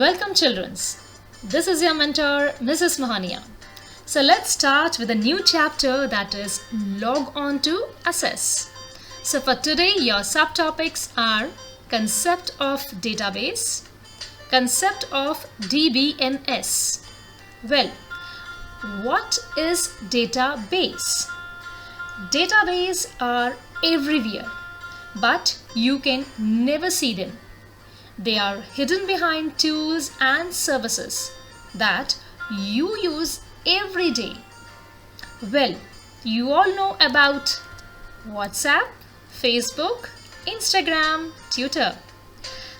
Welcome childrens. This is your mentor Mrs. Mohania. So let's start with a new chapter, that is log on to assess. So for today your subtopics are concept of database, concept of DBMS. Well, what is database? Database are everywhere, but you can never see them. They are hidden behind tools and services that you use every day. Well, you all know about WhatsApp, Facebook, Instagram, Twitter.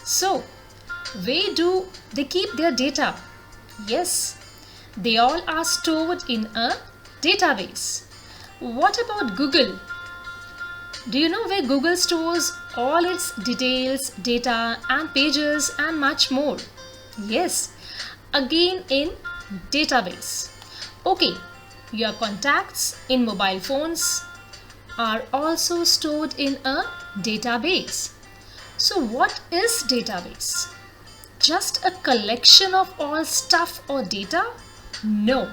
So, where do they keep their data? Yes, they all are stored in a database. What about Google? Do you know where Google stores all its details, data and pages and much more? Yes, again in database. Okay, your contacts in mobile phones are also stored in a database. So what is database? Just a collection of all stuff or data? No.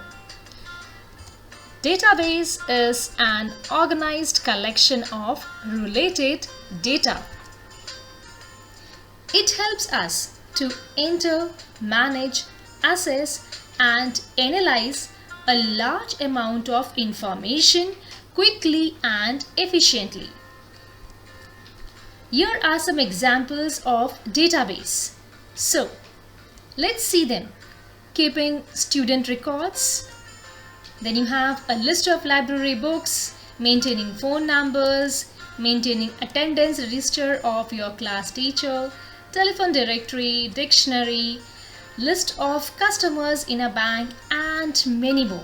Database is an organized collection of related data. It helps us to enter, manage, assess and analyze a large amount of information quickly and efficiently. Here are some examples of database. So, let's see them. Keeping student records. Then you have a list of library books, maintaining phone numbers, maintaining attendance register of your class teacher, telephone directory, dictionary, list of customers in a bank and many more.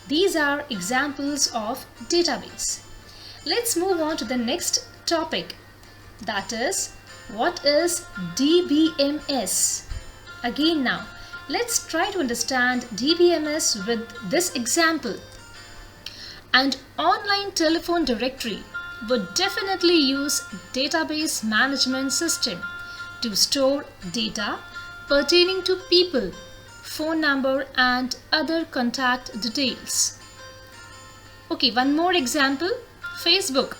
These are examples of database. Let's move on to the next topic, that is, what is DBMS? Again now, let's try to understand DBMS with this example. An online telephone directory would definitely use database management system to store data pertaining to people, phone number and other contact details. Okay, one more example, Facebook.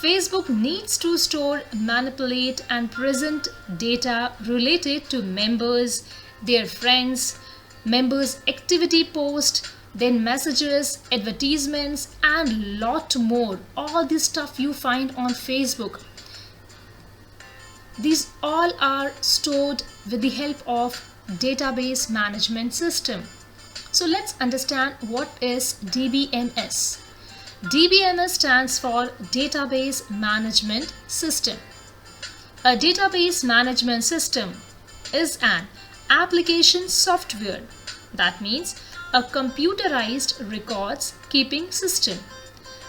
Facebook needs to store, manipulate and present data related to members, their friends, members' activity post, then messages, advertisements and lot more. All this stuff you find on Facebook. These all are stored with the help of database management system. So let's understand what is DBMS. DBMS stands for Database Management System. A database management system is an application software, that means a computerized records keeping system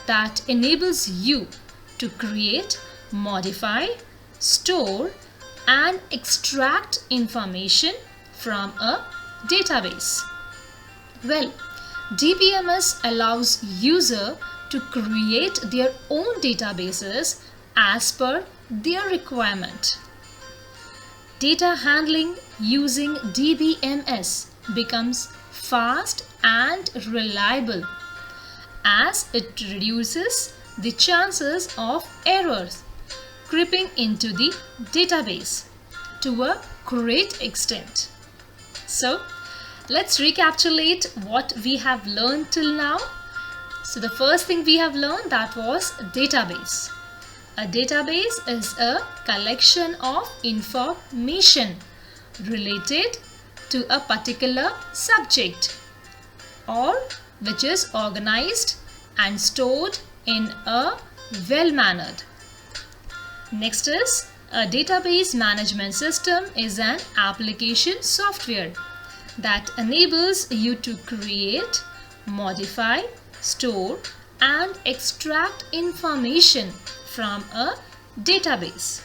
that enables you to create, modify, store and extract information from a database. Well, DBMS allows user to create their own databases as per their requirement. Data handling using DBMS becomes fast and reliable as it reduces the chances of errors creeping into the database to a great extent. So, let's recapitulate what we have learned till now. So, the first thing we have learned, that was database. A database is a collection of information related to a particular subject or which is organized and stored in a well-mannered. Next is, a database management system is an application software that enables you to create, modify, store and extract information from a database.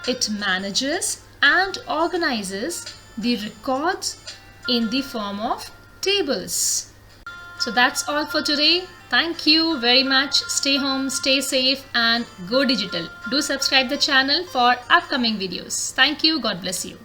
It manages and organizes the records in the form of tables. So that's all for today. Thank you very much. Stay home, stay safe and go digital. Do subscribe the channel for upcoming videos. Thank you. God bless you.